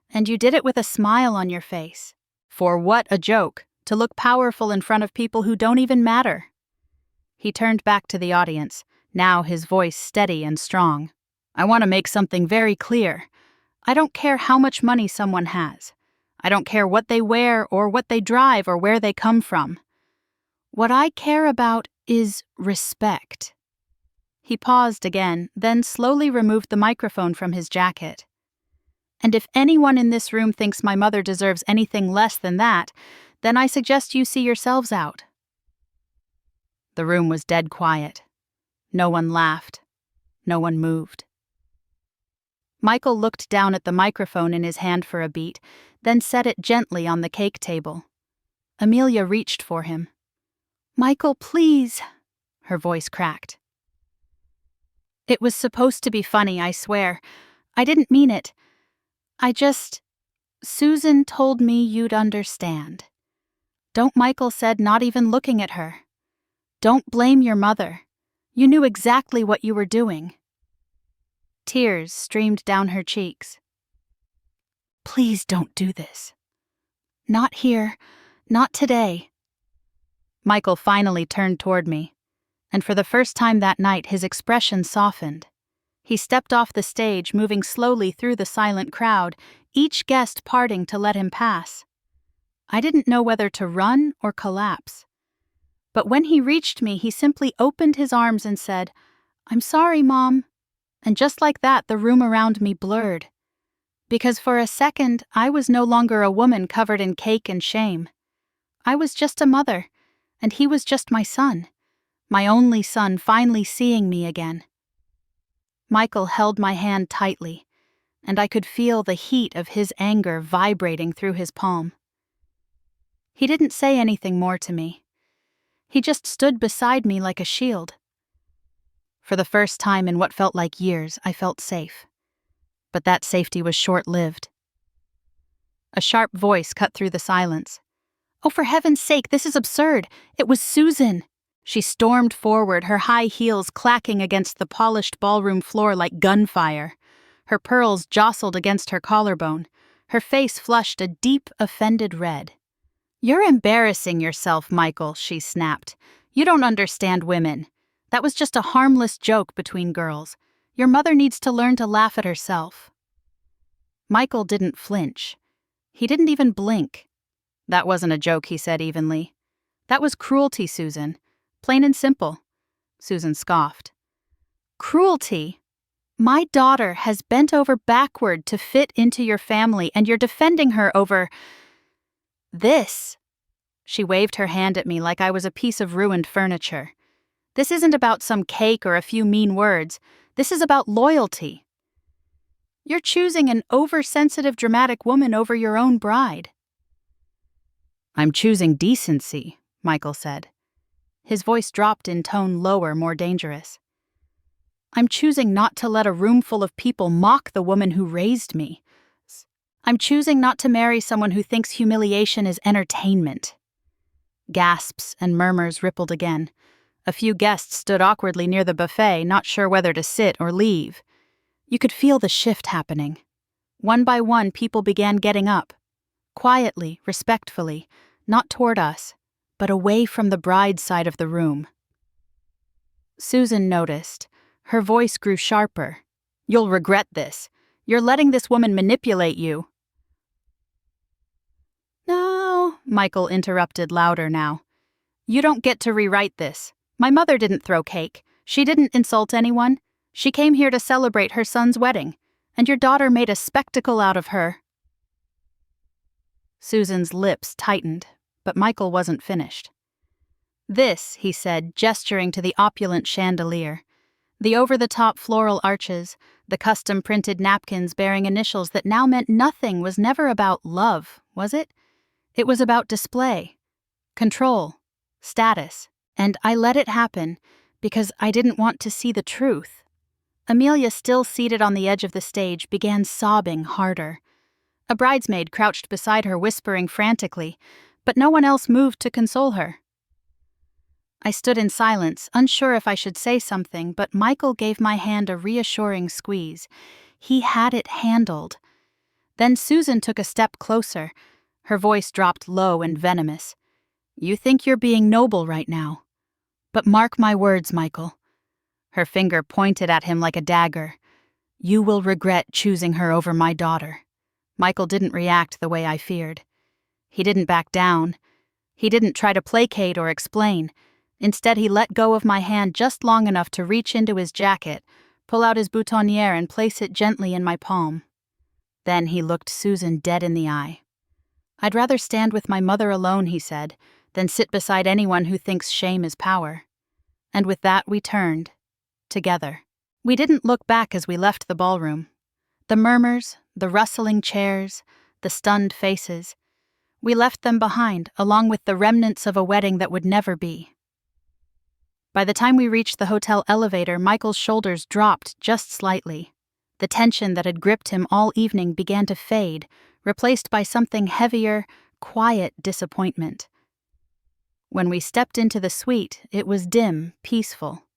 Speaker 1: and you did it with a smile on your face. For what a joke, to look powerful in front of people who don't even matter. He turned back to the audience, now his voice steady and strong. "I want to make something very clear. I don't care how much money someone has. I don't care what they wear or what they drive or where they come from. What I care about is respect." He paused again, then slowly removed the microphone from his jacket. "And if anyone in this room thinks my mother deserves anything less than that, then I suggest you see yourselves out." The room was dead quiet. No one laughed. No one moved. Michael looked down at the microphone in his hand for a beat, then set it gently on the cake table. Amelia reached for him. "Michael, please," her voice cracked. "It was supposed to be funny, I swear. I didn't mean it. Susan told me you'd understand." "Don't," Michael said, not even looking at her. "Don't blame your mother. You knew exactly what you were doing." Tears streamed down her cheeks. "Please don't do this. Not here. Not today." Michael finally turned toward me, and for the first time that night his expression softened. He stepped off the stage, moving slowly through the silent crowd, each guest parting to let him pass. I didn't know whether to run or collapse. But when he reached me, he simply opened his arms and said, "I'm sorry, Mom." And just like that, the room around me blurred. Because for a second, I was no longer a woman covered in cake and shame. I was just a mother, and he was just my son. My only son finally seeing me again. Michael held my hand tightly, and I could feel the heat of his anger vibrating through his palm. He didn't say anything more to me. He just stood beside me like a shield. For the first time in what felt like years, I felt safe. But that safety was short-lived. A sharp voice cut through the silence. "Oh, for heaven's sake, this is absurd! It was Susan!" She stormed forward, her high heels clacking against the polished ballroom floor like gunfire. Her pearls jostled against her collarbone. Her face flushed a deep, offended red. "You're embarrassing yourself, Michael," she snapped. "You don't understand women. That was just a harmless joke between girls. Your mother needs to learn to laugh at herself." Michael didn't flinch. He didn't even blink. "That wasn't a joke," he said evenly. "That was cruelty, Susan. Plain and simple." Susan scoffed. "Cruelty? My daughter has bent over backward to fit into your family, and you're defending her over this." She waved her hand at me like I was a piece of ruined furniture. "This isn't about some cake or a few mean words. This is about loyalty. You're choosing an oversensitive, dramatic woman over your own bride." "I'm choosing decency," Michael said. His voice dropped in tone lower, more dangerous. "I'm choosing not to let a room full of people mock the woman who raised me. I'm choosing not to marry someone who thinks humiliation is entertainment." Gasps and murmurs rippled again. A few guests stood awkwardly near the buffet, not sure whether to sit or leave. You could feel the shift happening. One by one, people began getting up. Quietly, respectfully, not toward us, but away from the bride's side of the room. Susan noticed. Her voice grew sharper. "You'll regret this. You're letting this woman manipulate you." "No," Michael interrupted louder now. "You don't get to rewrite this. My mother didn't throw cake. She didn't insult anyone. She came here to celebrate her son's wedding, and your daughter made a spectacle out of her." Susan's lips tightened, but Michael wasn't finished. "This," he said, gesturing to the opulent chandelier, the over-the-top floral arches, the custom-printed napkins bearing initials that now meant nothing, was never about love, was it? It was about display, control, status, and I let it happen because I didn't want to see the truth. Amelia, still seated on the edge of the stage, began sobbing harder. A bridesmaid crouched beside her, whispering frantically, but no one else moved to console her. I stood in silence, unsure if I should say something, but Michael gave my hand a reassuring squeeze. He had it handled. Then Susan took a step closer. Her voice dropped low and venomous. "You think you're being noble right now. But mark my words, Michael." Her finger pointed at him like a dagger. "You will regret choosing her over my daughter." Michael didn't react the way I feared. He didn't back down. He didn't try to placate or explain. Instead, he let go of my hand just long enough to reach into his jacket, pull out his boutonniere, and place it gently in my palm. Then he looked Susan dead in the eye. "I'd rather stand with my mother alone," he said, "than sit beside anyone who thinks shame is power." And with that, we turned, together. We didn't look back as we left the ballroom. The murmurs, the rustling chairs, the stunned faces. We left them behind, along with the remnants of a wedding that would never be. By the time we reached the hotel elevator, Michael's shoulders dropped just slightly. The tension that had gripped him all evening began to fade, replaced by something heavier, quiet disappointment. When we stepped into the suite, it was dim, peaceful.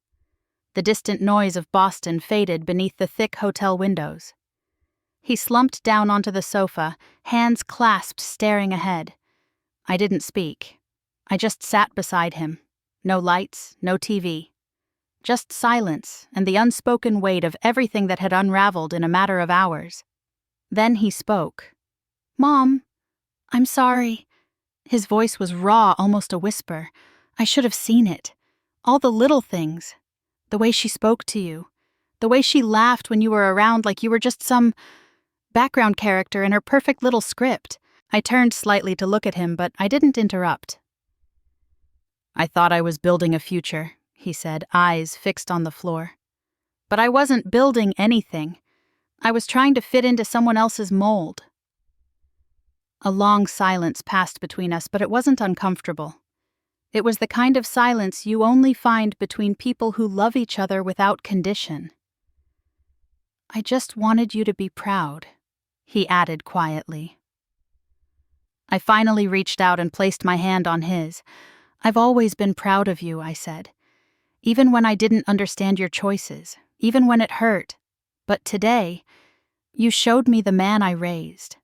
Speaker 1: The distant noise of Boston faded beneath the thick hotel windows. He slumped down onto the sofa, hands clasped, staring ahead. I didn't speak. I just sat beside him. No lights, no TV. Just silence and the unspoken weight of everything that had unraveled in a matter of hours. Then he spoke. "Mom, I'm sorry." His voice was raw, almost a whisper. I should have seen it. All the little things. The way she spoke to you. The way she laughed when you were around like you were just some background character in her perfect little script. I turned slightly to look at him, but I didn't interrupt. "I thought I was building a future," he said, eyes fixed on the floor. "But I wasn't building anything. I was trying to fit into someone else's mold." A long silence passed between us, but it wasn't uncomfortable. It was the kind of silence you only find between people who love each other without condition. "I just wanted you to be proud," he added quietly. I finally reached out and placed my hand on his. "I've always been proud of you," I said. "Even when I didn't understand your choices, even when it hurt. But today, you showed me the man I raised."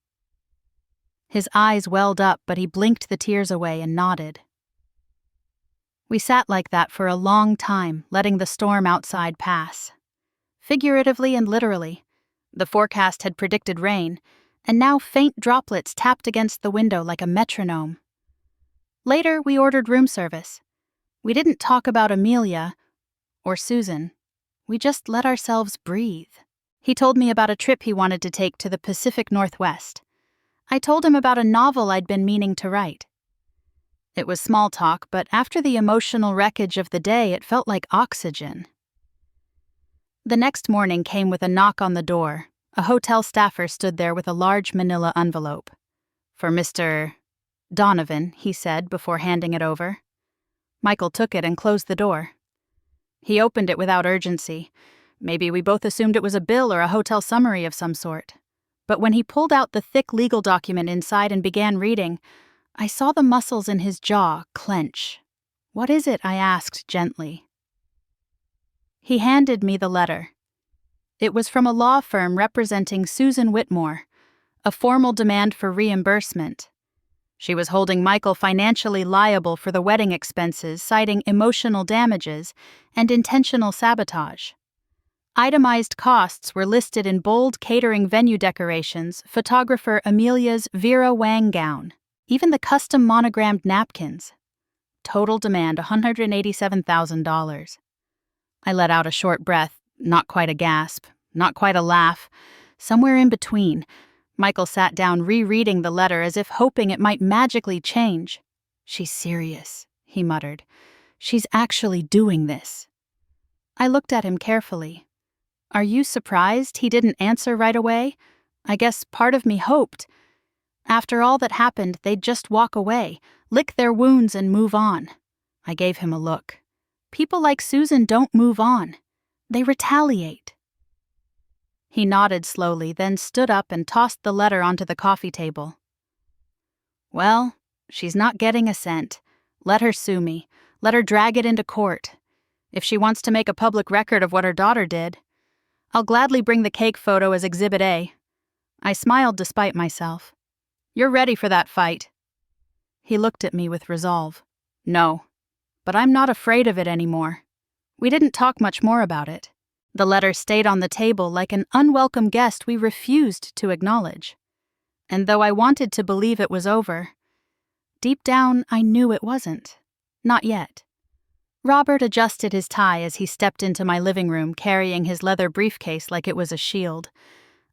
Speaker 1: His eyes welled up, but he blinked the tears away and nodded. We sat like that for a long time, letting the storm outside pass. Figuratively and literally. The forecast had predicted rain, and now faint droplets tapped against the window like a metronome. Later, we ordered room service. We didn't talk about Amelia or Susan. We just let ourselves breathe. He told me about a trip he wanted to take to the Pacific Northwest. I told him about a novel I'd been meaning to write. It was small talk, but after the emotional wreckage of the day, it felt like oxygen. The next morning came with a knock on the door. A hotel staffer stood there with a large manila envelope. "For Mr. Donovan," he said before handing it over. Michael took it and closed the door. He opened it without urgency. Maybe we both assumed it was a bill or a hotel summary of some sort. But when he pulled out the thick legal document inside and began reading, I saw the muscles in his jaw clench. "What is it?" I asked gently. He handed me the letter. It was from a law firm representing Susan Whitmore, a formal demand for reimbursement. She was holding Michael financially liable for the wedding expenses, citing emotional damages and intentional sabotage. Itemized costs were listed in bold catering venue decorations, photographer Amelia's Vera Wang gown, even the custom monogrammed napkins. Total demand $187,000. I let out a short breath, not quite a gasp, not quite a laugh, somewhere in between. Michael sat down rereading the letter as if hoping it might magically change. "She's serious," he muttered. "She's actually doing this." I looked at him carefully. "Are you surprised he didn't answer right away? I guess part of me hoped. After all that happened, they'd just walk away, lick their wounds and move on." I gave him a look. People like Susan don't move on. They retaliate. He nodded slowly, then stood up and tossed the letter onto the coffee table. "Well, she's not getting a cent. Let her sue me. Let her drag it into court. If she wants to make a public record of what her daughter did, I'll gladly bring the cake photo as Exhibit A." I smiled despite myself. "You're ready for that fight." He looked at me with resolve. "No, but I'm not afraid of it anymore." We didn't talk much more about it. The letter stayed on the table like an unwelcome guest we refused to acknowledge. And though I wanted to believe it was over, deep down I knew it wasn't. Not yet. Robert adjusted his tie as he stepped into my living room, carrying his leather briefcase like it was a shield.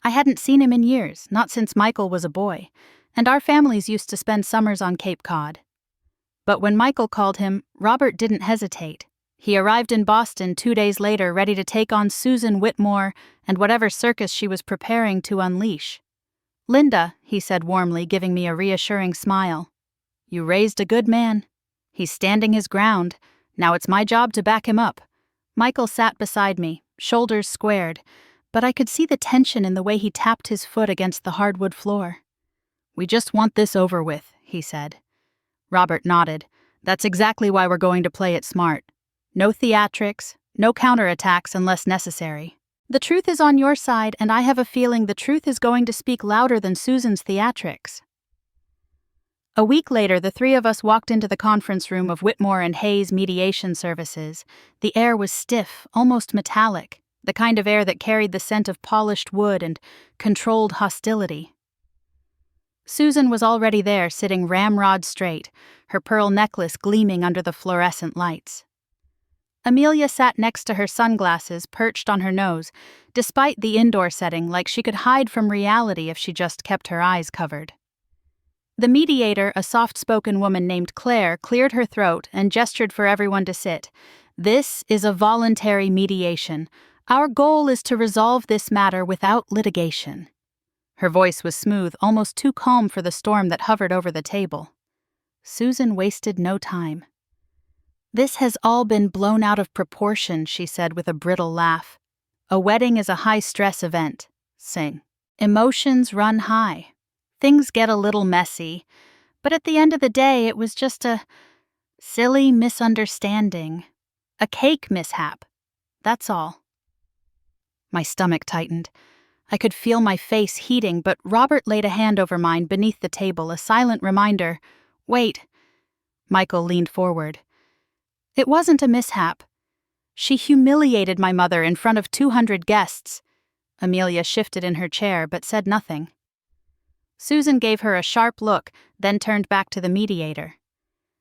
Speaker 1: I hadn't seen him in years, not since Michael was a boy, and our families used to spend summers on Cape Cod. But when Michael called him, Robert didn't hesitate. He arrived in Boston 2 days later, ready to take on Susan Whitmore and whatever circus she was preparing to unleash. "Linda," he said warmly, giving me a reassuring smile. "You raised a good man. He's standing his ground. Now it's my job to back him up." Michael sat beside me, shoulders squared, but I could see the tension in the way he tapped his foot against the hardwood floor. "We just want this over with," he said. Robert nodded. "That's exactly why we're going to play it smart. No theatrics, no counterattacks unless necessary. The truth is on your side, and I have a feeling the truth is going to speak louder than Susan's theatrics." A week later, the three of us walked into the conference room of Whitmore and Hayes Mediation Services. The air was stiff, almost metallic. the kind of air that carried the scent of polished wood and controlled hostility. Susan was already there, sitting ramrod straight, her pearl necklace gleaming under the fluorescent lights. Amelia sat next to her, sunglasses perched on her nose, despite the indoor setting, like she could hide from reality if she just kept her eyes covered. The mediator, a soft-spoken woman named Claire, cleared her throat and gestured for everyone to sit. "This is a voluntary mediation. Our goal is to resolve this matter without litigation." Her voice was smooth, almost too calm for the storm that hovered over the table. Susan wasted no time. "This has all been blown out of proportion," she said with a brittle laugh. "A wedding is a high-stress event. Sing. Emotions run high. Things get a little messy. But at the end of the day, it was just a silly misunderstanding. A cake mishap. That's all." My stomach tightened. I could feel my face heating, but Robert laid a hand over mine beneath the table, a silent reminder. "Wait." Michael leaned forward. "It wasn't a mishap. She humiliated my mother in front of 200 guests." Amelia shifted in her chair, but said nothing. Susan gave her a sharp look, then turned back to the mediator.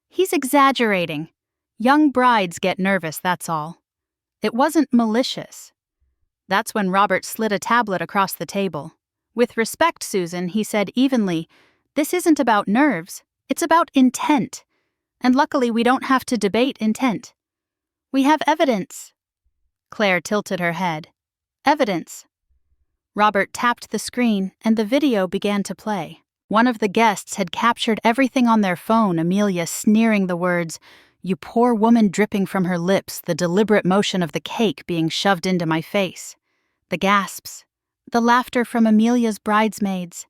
Speaker 1: "He's exaggerating. Young brides get nervous, that's all. It wasn't malicious." That's when Robert slid a tablet across the table. "With respect, Susan," he said evenly, "this isn't about nerves. It's about intent. And luckily we don't have to debate intent. We have evidence." Claire tilted her head. "Evidence." Robert tapped the screen, and the video began to play. One of the guests had captured everything on their phone, Amelia sneering the words, "You poor woman," dripping from her lips, the deliberate motion of the cake being shoved into my face. The gasps, the laughter from Amelia's bridesmaids,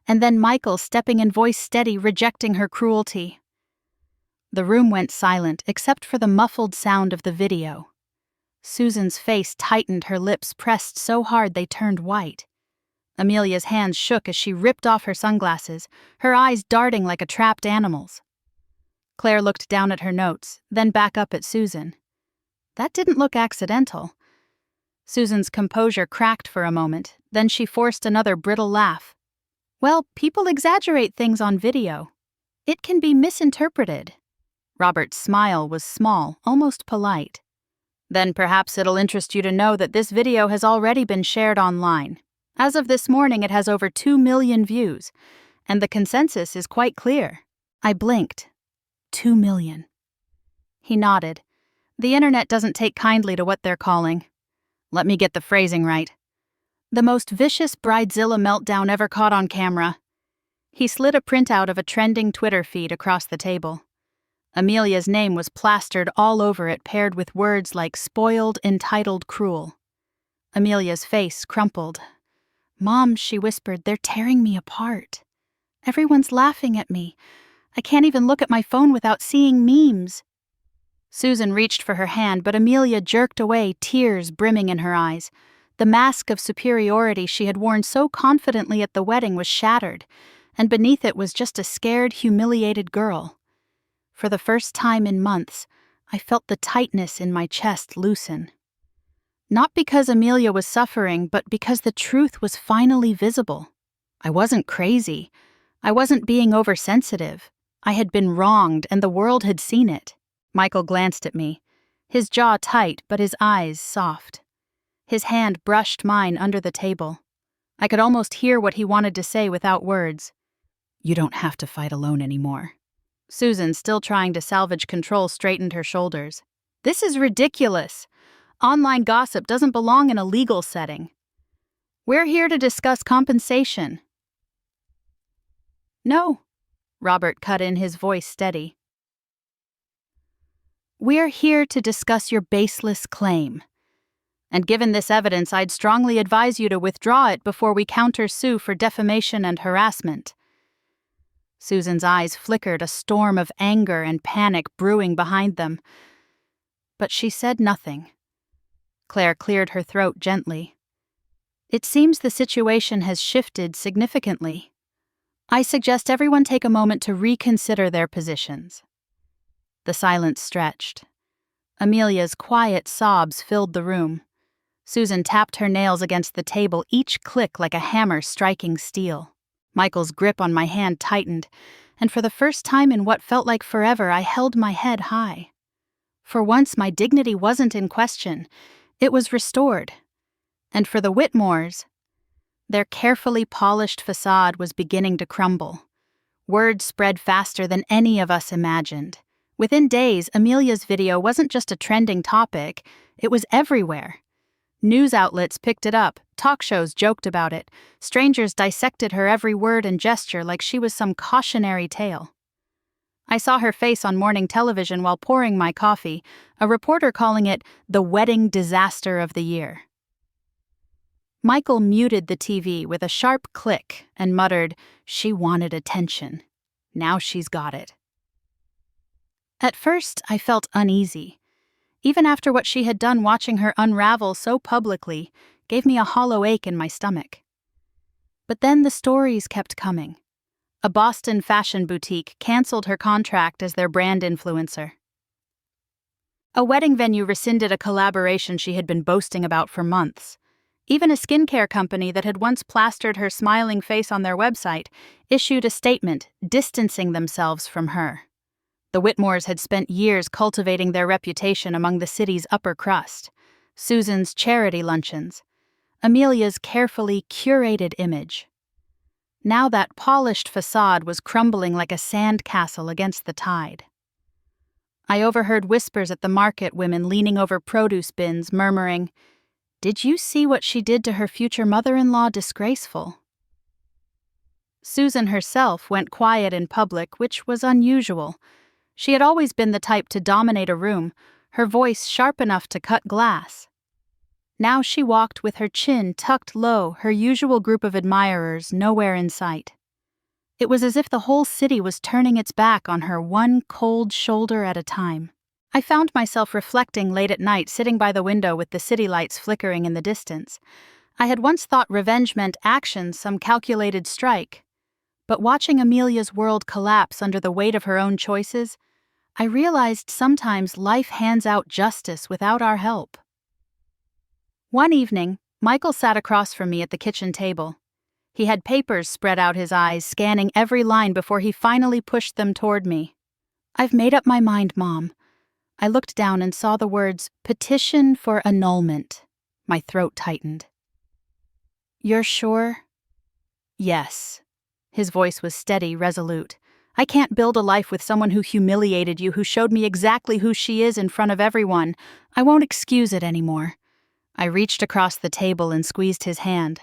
Speaker 1: and then Michael stepping in, voice steady, rejecting her cruelty. The room went silent, except for the muffled sound of the video. Susan's face tightened, her lips pressed so hard they turned white. Amelia's hands shook as she ripped off her sunglasses, her eyes darting like a trapped animal's. Claire looked down at her notes, then back up at Susan. "That didn't look accidental." Susan's composure cracked for a moment, then she forced another brittle laugh. "Well, people exaggerate things on video. It can be misinterpreted." Robert's smile was small, almost polite. "Then perhaps it'll interest you to know that this video has already been shared online. As of this morning, it has over 2 million views, and the consensus is quite clear." I blinked. 2 million. He nodded. "The internet doesn't take kindly to what they're calling. Let me get the phrasing right. The most vicious bridezilla meltdown ever caught on camera." He slid a printout of a trending Twitter feed across the table. Amelia's name was plastered all over it, paired with words like spoiled, entitled, cruel. Amelia's face crumpled. "Mom," she whispered, "they're tearing me apart. Everyone's laughing at me. I can't even look at my phone without seeing memes." Susan reached for her hand, but Amelia jerked away, tears brimming in her eyes. The mask of superiority she had worn so confidently at the wedding was shattered, and beneath it was just a scared, humiliated girl. For the first time in months, I felt the tightness in my chest loosen. Not because Amelia was suffering, but because the truth was finally visible. I wasn't crazy. I wasn't being oversensitive. I had been wronged, and the world had seen it. Michael glanced at me, his jaw tight but his eyes soft. His hand brushed mine under the table. I could almost hear what he wanted to say without words. "You don't have to fight alone anymore." Susan, still trying to salvage control, straightened her shoulders. "This is ridiculous. Online gossip doesn't belong in a legal setting. We're here to discuss compensation." "No," Robert cut in, his voice steady. "We're here to discuss your baseless claim. And given this evidence, I'd strongly advise you to withdraw it before we counter-sue for defamation and harassment." Susan's eyes flickered, a storm of anger and panic brewing behind them. But she said nothing. Claire cleared her throat gently. "It seems the situation has shifted significantly. I suggest everyone take a moment to reconsider their positions." The silence stretched. Amelia's quiet sobs filled the room. Susan tapped her nails against the table, each click like a hammer striking steel. Michael's grip on my hand tightened, and for the first time in what felt like forever, I held my head high. For once, my dignity wasn't in question. It was restored. And for the Whitmores, their carefully polished facade was beginning to crumble. Word spread faster than any of us imagined. Within days, Amelia's video wasn't just a trending topic, it was everywhere. News outlets picked it up, talk shows joked about it, strangers dissected her every word and gesture like she was some cautionary tale. I saw her face on morning television while pouring my coffee, a reporter calling it the wedding disaster of the year. Michael muted the TV with a sharp click and muttered, "She wanted attention. Now she's got it." At first, I felt uneasy. Even after what she had done, watching her unravel so publicly gave me a hollow ache in my stomach. But then the stories kept coming. A Boston fashion boutique canceled her contract as their brand influencer. A wedding venue rescinded a collaboration she had been boasting about for months. Even a skincare company that had once plastered her smiling face on their website issued a statement distancing themselves from her. The Whitmores had spent years cultivating their reputation among the city's upper crust. Susan's charity luncheons, Amelia's carefully curated image. Now that polished facade was crumbling like a sand castle against the tide. I overheard whispers at the market, women leaning over produce bins, murmuring, "Did you see what she did to her future mother-in-law? Disgraceful." Susan herself went quiet in public, which was unusual. She had always been the type to dominate a room, her voice sharp enough to cut glass. Now she walked with her chin tucked low, her usual group of admirers nowhere in sight. It was as if the whole city was turning its back on her, one cold shoulder at a time. I found myself reflecting late at night, sitting by the window with the city lights flickering in the distance. I had once thought revenge meant action, some calculated strike. But watching Amelia's world collapse under the weight of her own choices, I realized sometimes life hands out justice without our help. One evening, Michael sat across from me at the kitchen table. He had papers spread out his eyes, scanning every line before he finally pushed them toward me. "I've made up my mind, Mom." I looked down and saw the words, "Petition for annulment." My throat tightened. "You're sure?" "Yes." His voice was steady, resolute. "I can't build a life with someone who humiliated you, who showed me exactly who she is in front of everyone. I won't excuse it anymore." I reached across the table and squeezed his hand.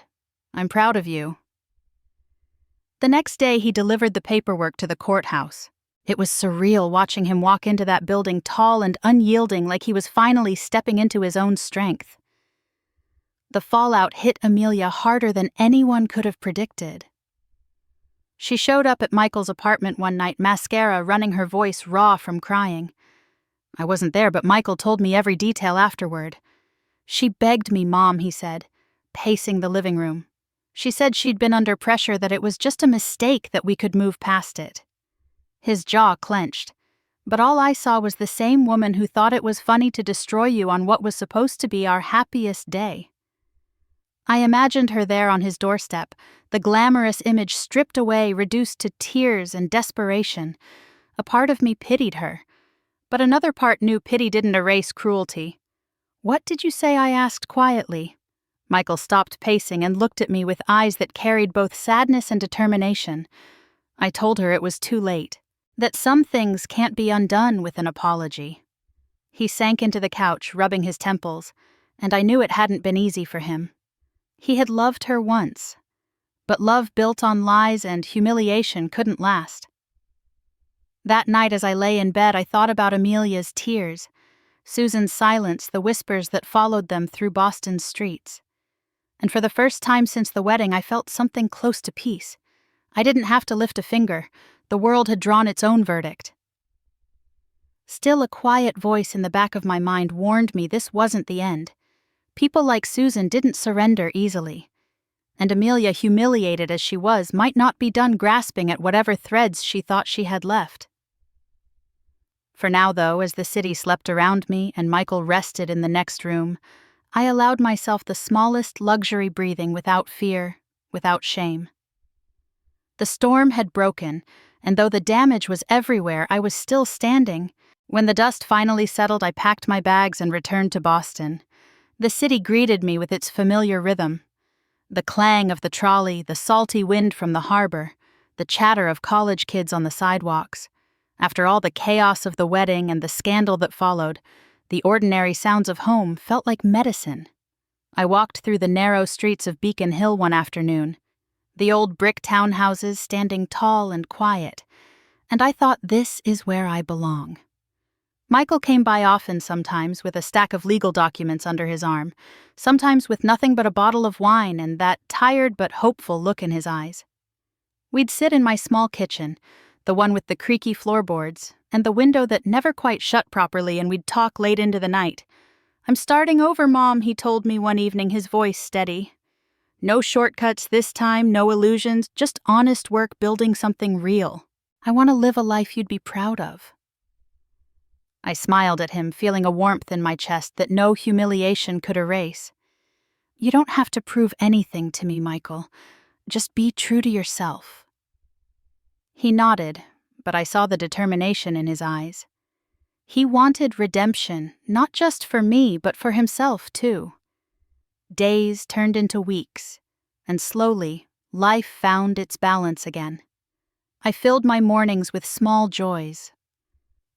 Speaker 1: "I'm proud of you." The next day, he delivered the paperwork to the courthouse. It was surreal watching him walk into that building, tall and unyielding, like he was finally stepping into his own strength. The fallout hit Amelia harder than anyone could have predicted. She showed up at Michael's apartment one night, mascara running her voice raw from crying. I wasn't there, but Michael told me every detail afterward. "She begged me, Mom," he said, pacing the living room. "She said she'd been under pressure, that it was just a mistake, that we could move past it." His jaw clenched, but all I saw was the same woman who thought it was funny to destroy you on what was supposed to be our happiest day. I imagined her there on his doorstep, the glamorous image stripped away, reduced to tears and desperation. A part of me pitied her, but another part knew pity didn't erase cruelty. "What did you say?" I asked quietly. Michael stopped pacing and looked at me with eyes that carried both sadness and determination. I told her it was too late, that some things can't be undone with an apology. He sank into the couch, rubbing his temples, and I knew it hadn't been easy for him. He had loved her once, but love built on lies and humiliation couldn't last. That night as I lay in bed, I thought about Amelia's tears, Susan's silence, the whispers that followed them through Boston's streets. And for the first time since the wedding, I felt something close to peace. I didn't have to lift a finger. The world had drawn its own verdict. Still, a quiet voice in the back of my mind warned me this wasn't the end. People like Susan didn't surrender easily. And Amelia, humiliated as she was, might not be done grasping at whatever threads she thought she had left. For now, though, as the city slept around me and Michael rested in the next room, I allowed myself the smallest luxury breathing without fear, without shame. The storm had broken, and though the damage was everywhere, I was still standing. When the dust finally settled, I packed my bags and returned to Boston. The city greeted me with its familiar rhythm. The clang of the trolley, the salty wind from the harbor, the chatter of college kids on the sidewalks. After all the chaos of the wedding and the scandal that followed, the ordinary sounds of home felt like medicine. I walked through the narrow streets of Beacon Hill one afternoon, the old brick townhouses standing tall and quiet, and I thought, this is where I belong. Michael came by often sometimes with a stack of legal documents under his arm, sometimes with nothing but a bottle of wine and that tired but hopeful look in his eyes. We'd sit in my small kitchen, the one with the creaky floorboards, and the window that never quite shut properly, and we'd talk late into the night. "I'm starting over, Mom," he told me one evening, his voice steady. "No shortcuts this time, no illusions, just honest work building something real. I want to live a life you'd be proud of." I smiled at him, feeling a warmth in my chest that no humiliation could erase. "You don't have to prove anything to me, Michael. Just be true to yourself." He nodded, but I saw the determination in his eyes. He wanted redemption, not just for me, but for himself, too. Days turned into weeks, and slowly, life found its balance again. I filled my mornings with small joys.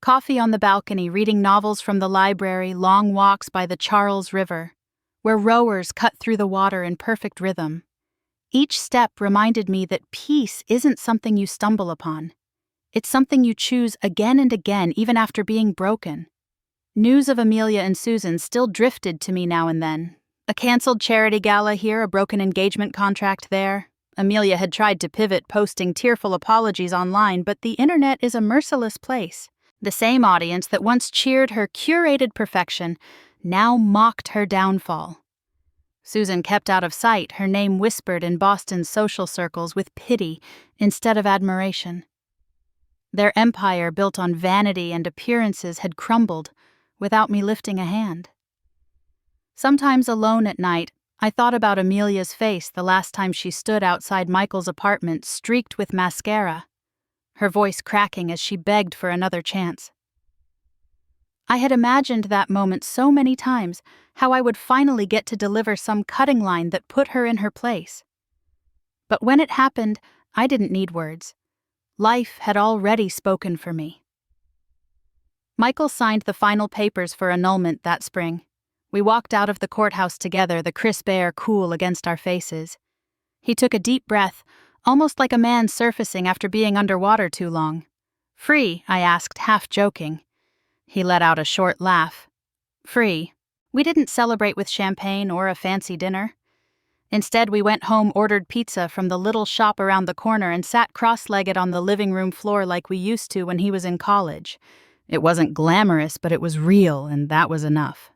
Speaker 1: Coffee on the balcony, reading novels from the library, long walks by the Charles River, where rowers cut through the water in perfect rhythm. Each step reminded me that peace isn't something you stumble upon. It's something you choose again and again, even after being broken. News of Amelia and Susan still drifted to me now and then. A canceled charity gala here, a broken engagement contract there. Amelia had tried to pivot, posting tearful apologies online, but the internet is a merciless place. The same audience that once cheered her curated perfection now mocked her downfall. Susan kept out of sight, her name whispered in Boston's social circles with pity instead of admiration. Their empire, built on vanity and appearances, had crumbled without me lifting a hand. Sometimes alone at night, I thought about Amelia's face the last time she stood outside Michael's apartment, streaked with mascara, her voice cracking as she begged for another chance. I had imagined that moment so many times, how I would finally get to deliver some cutting line that put her in her place. But when it happened, I didn't need words. Life had already spoken for me. Michael signed the final papers for annulment that spring. We walked out of the courthouse together, the crisp air cool against our faces. He took a deep breath, almost like a man surfacing after being underwater too long. "Free?" I asked, half joking. He let out a short laugh. "Free." We didn't celebrate with champagne or a fancy dinner. Instead, we went home, ordered pizza from the little shop around the corner, and sat cross-legged on the living room floor like we used to when he was in college. It wasn't glamorous, but it was real, and that was enough.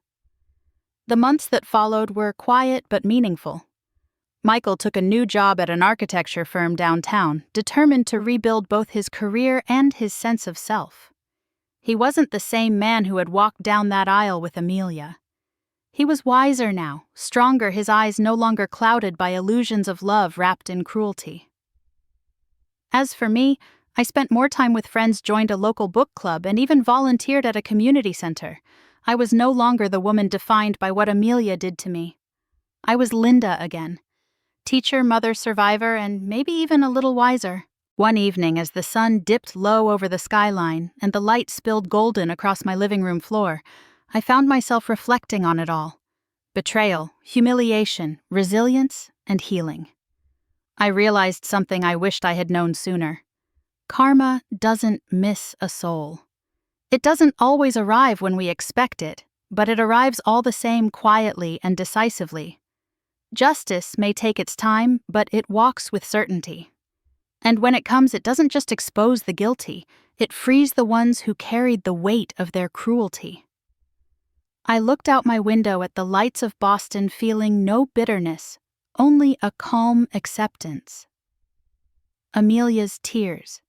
Speaker 1: The months that followed were quiet but meaningful. Michael took a new job at an architecture firm downtown, determined to rebuild both his career and his sense of self. He wasn't the same man who had walked down that aisle with Amelia. He was wiser now, stronger, his eyes no longer clouded by illusions of love wrapped in cruelty. As for me, I spent more time with friends, joined a local book club, and even volunteered at a community center. I was no longer the woman defined by what Amelia did to me. I was Linda again. Teacher, mother, survivor, and maybe even a little wiser. One evening, as the sun dipped low over the skyline and the light spilled golden across my living room floor, I found myself reflecting on it all. Betrayal, humiliation, resilience, and healing. I realized something I wished I had known sooner. Karma doesn't miss a soul. It doesn't always arrive when we expect it, but it arrives all the same, quietly and decisively. Justice may take its time, but it walks with certainty. And when it comes, it doesn't just expose the guilty, it frees the ones who carried the weight of their cruelty. I looked out my window at the lights of Boston, feeling no bitterness, only a calm acceptance. Amelia's tears,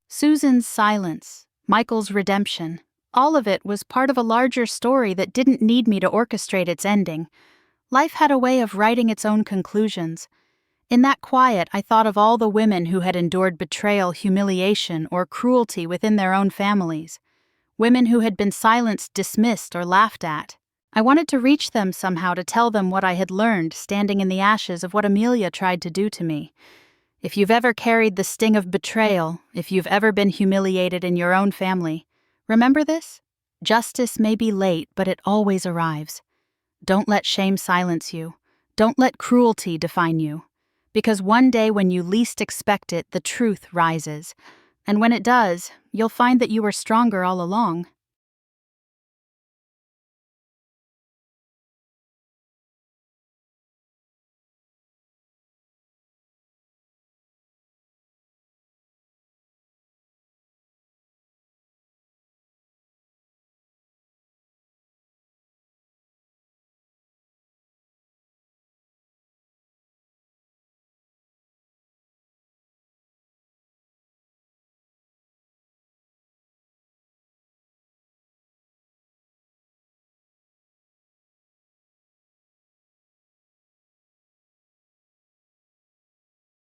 Speaker 1: Susan's silence, Michael's redemption, All of it was part of a larger story that didn't need me to orchestrate its ending. Life had a way of writing its own conclusions. In that quiet, I thought of all the women who had endured betrayal, humiliation, or cruelty within their own families. Women who had been silenced, dismissed, or laughed at. I wanted to reach them somehow to tell them what I had learned standing in the ashes of what Amelia tried to do to me. If you've ever carried the sting of betrayal, if you've ever been humiliated in your own family, remember this? Justice may be late, but it always arrives. Don't let shame silence you. Don't let cruelty define you. Because one day when you least expect it, the truth rises. And when it does, you'll find that you were stronger all along.